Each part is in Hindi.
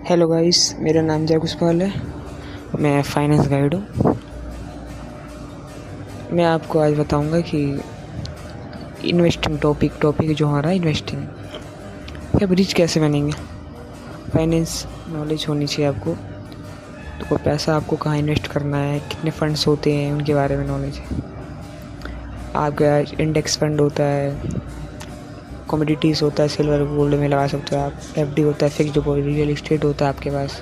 हेलो गाइस, मेरा नाम जय कुशपाल है। मैं फाइनेंस गाइड हूँ। मैं आपको आज बताऊंगा कि इन्वेस्टिंग टॉपिक जो हमारा इन्वेस्टिंग कि आप रिच कैसे बनेंगे। फाइनेंस नॉलेज होनी चाहिए आपको। तो कोई पैसा आपको कहाँ इन्वेस्ट करना है, कितने फंड्स होते हैं, उनके बारे में नॉलेज है। आपका इंडेक्स फंड होता है, कमोडिटीज़ होता है, सिल्वर गोल्ड में लगा सकते हो आप। एफडी होता है, फिक्स्ड डिपॉजिट, रियल एस्टेट होता है आपके पास।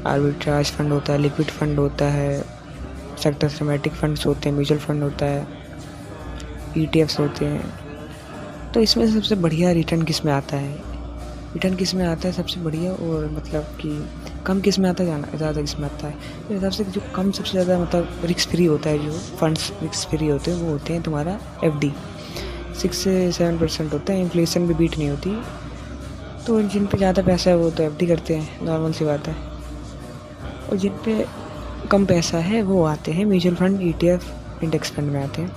आर्बिट्राज फंड होता है, लिक्विड फंड होता है, सेक्टर थीमेटिक फंड्स होते हैं, म्यूचुअल फंड होता है, ईटीएफ्स होते हैं। तो इसमें से सबसे बढ़िया रिटर्न किस में आता है सबसे बढ़िया, और मतलब कि कम किस में आता है, ज़्यादा किस में आता है। तो हिसाब से जो कम सबसे ज़्यादा मतलब रिस्क फ्री होता है, जो फंड्स रिस्क फ्री होते हैं वो होते हैं तुम्हारा एफडी। 6 से 7% होता है, इन्फ्लेशन भी बीट नहीं होती। तो जिन पे ज़्यादा पैसा है वो तो एफडी करते हैं, नॉर्मल सी बात है। और जिन पे कम पैसा है वो आते हैं mutual fund, ETF, index fund में आते हैं।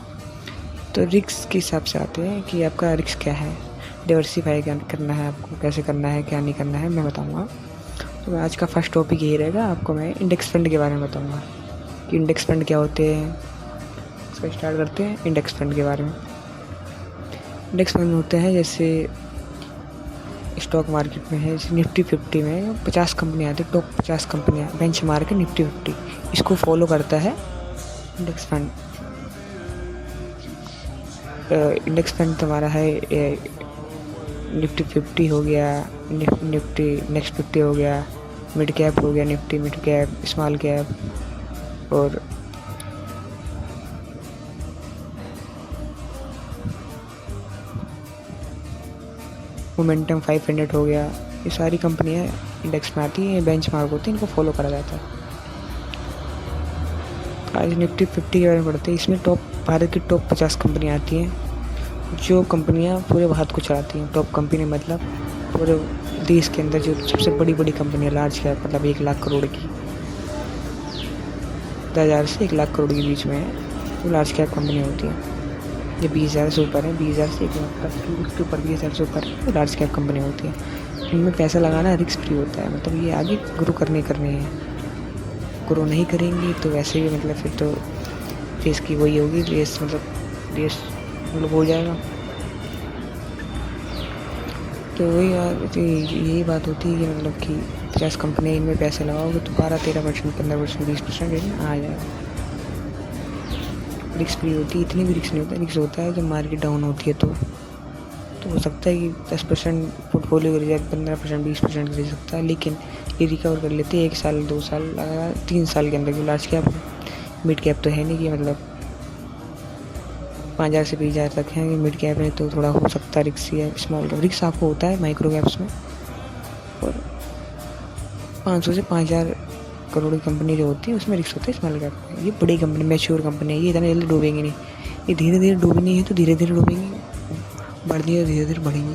तो रिस्क के हिसाब से आते हैं कि आपका रिस्क क्या है, डाइवर्सिफाई करना है आपको, कैसे करना है, क्या नहीं करना है, मैं बताऊंगा। तो आज का फर्स्ट टॉपिक यही रहेगा। आपको मैं इंडेक्स फंड के बारे में बताऊंगा कि इंडेक्स फंड क्या होते हैं। इसका स्टार्ट करते हैं इंडेक्स फंड के बारे में। इंडेक्स फंड होते हैं जैसे स्टॉक मार्केट में है, निफ्टी 50 में 50 कंपनियाँ आती है, टॉप 50 कंपनियाँ बेंच मार्क के निफ्टी 50, इसको फॉलो करता है इंडेक्स फंड। इंडेक्स फंड तुम्हारा है निफ्टी 50 हो गया, निफ्टी नेक्स्ट 50 हो गया, मिड कैप हो गया, Nifty mid cap, small cap, और मोमेंटम 500 हो गया। ये सारी कंपनियां इंडेक्स में आती हैं, बेंचमार्क होती हैं, इनको फॉलो करा जाता है। आज निफ्टी 50 के बारे में पढ़ते हैं। इसमें भारत की टॉप 50 कंपनियां आती हैं, जो कंपनियां पूरे भारत को चलाती हैं। टॉप कंपनी मतलब पूरे देश के अंदर जो सबसे बड़ी बड़ी कंपनियां, लार्ज कैप मतलब 1 लाख करोड़ की, 10,000 से 1 लाख करोड़ के बीच में है, वो लार्ज कैप कंपनी होती है। ये 20,000 से ऊपर है, 20,000 से 1 लाख तक, उसके ऊपर 20,000 से ऊपर है, लार्ज कैप कंपनी होती है। इनमें पैसा लगाना रिस्क फ्री होता है, मतलब ये आगे ग्रो करने हैं। ग्रो नहीं करेंगे तो वैसे भी मतलब फिर तो रेस की वही होगी, रेस मतलब हो जाएगा। तो वही यही बात होती है कि मतलब कि 50 कंपनी इनमें पैसे लगाओगे तो 12-13%, 15%, 20% रेट आ जाएगा। रिस्क फ्री होती है, इतनी भी रिस्क नहीं होता। रिस्क होता है जब मार्केट डाउन होती है तो हो सकता है कि 10% पोर्टफोलियो गिर जाए, 15%, 20% गिर सकता है, लेकिन ये रिकवर कर लेते हैं 1 साल, 2 साल, 3 साल के अंदर। जो लार्ज कैप मिड कैप तो है नहीं कि मतलब 5,000 से 20,000 तक है, मिड कैप है तो थोड़ा हो सकता है रिक्स है। स्मॉल कैप रिक्स आपको होता है माइक्रो कैप्स में, और 500 से 5,000 करोड़ की कंपनी जो होती है उसमें रिक्स होता है स्मॉल कैप में। ये बड़ी कंपनी, मैच्योर कंपनी है, ये इतना जल्दी डूबेंगी नहीं। ये धीरे धीरे डूबनी है तो धीरे धीरे डूबेंगी, बढ़नी है धीरे धीरे बढ़ेंगी।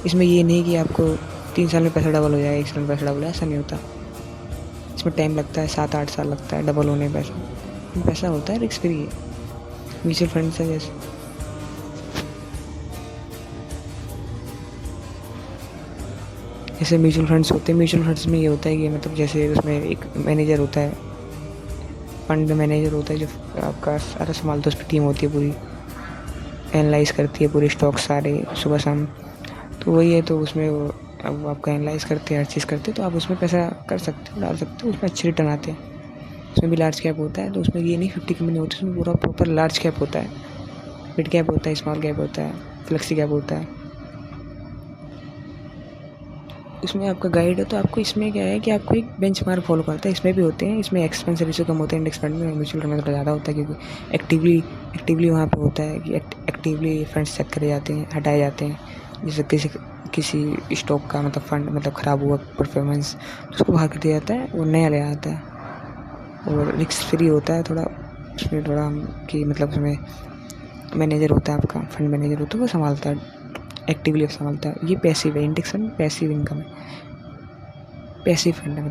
इसमें ये नहीं कि आपको 3 साल में पैसा डबल हो जाएगा, 1 साल में पैसा डबल है, ऐसा नहीं होता। इसमें टाइम लगता है, 7-8 साल लगता है डबल होने में। पैसा होता है रिस्क फ्री है। म्यूचुअल फंड से जैसे म्यूचुअल फंड्स होते हैं, म्यूचुअल फंड्स में ये होता है कि मतलब जैसे उसमें एक मैनेजर होता है, फंड मैनेजर होता है जो आपका सारा संभालता है। उसकी टीम होती है पूरी, एनालाइज करती है पूरे स्टॉक सारे सुबह शाम। तो वही है, तो उसमें वो अब आपका एनालाइज करते हैं, हर चीज़ करते हैं, तो आप उसमें पैसा कर सकते हो, डाल सकते हो, उसमें अच्छे रिटर्न आते हैं। उसमें भी लार्ज कैप होता है, तो उसमें ये नहीं 50 कंपनी होती, उसमें पूरा प्रॉपर लार्ज कैप होता है, मिड कैप होता है, स्मॉल कैप होता है, फ्लेक्सी कैप होता है। इसमें आपका गाइड है, तो आपको इसमें क्या है कि आपको एक बेंचमार्क फॉलो करता है। इसमें भी होते हैं, इसमें एक्सपेंस रेशियो कम होते हैं इंडेक्स फंड में, म्यूचुअल फंड में थोड़ा ज़्यादा होता है, क्योंकि एक्टिवली वहाँ पे होता है कि एक्टिवली फंड्स चेक करे जाते हैं, हटाए जाते हैं। जैसे किसी स्टॉक का मतलब फंड मतलब ख़राब हुआ परफॉर्मेंस, उसको बाहर कर दिया जाता है, वो नया ले आता है। और रिस्क फ्री होता है थोड़ा, उसमें थोड़ा कि मतलब उसमें मैनेजर होता है, आपका फंड मैनेजर होता है, वो संभालता है, एक्टिवली संभालता है। ये पैसिव है, इंडेक्स फंड पैसिव इनकम है, पैसिव फंड है मतलब।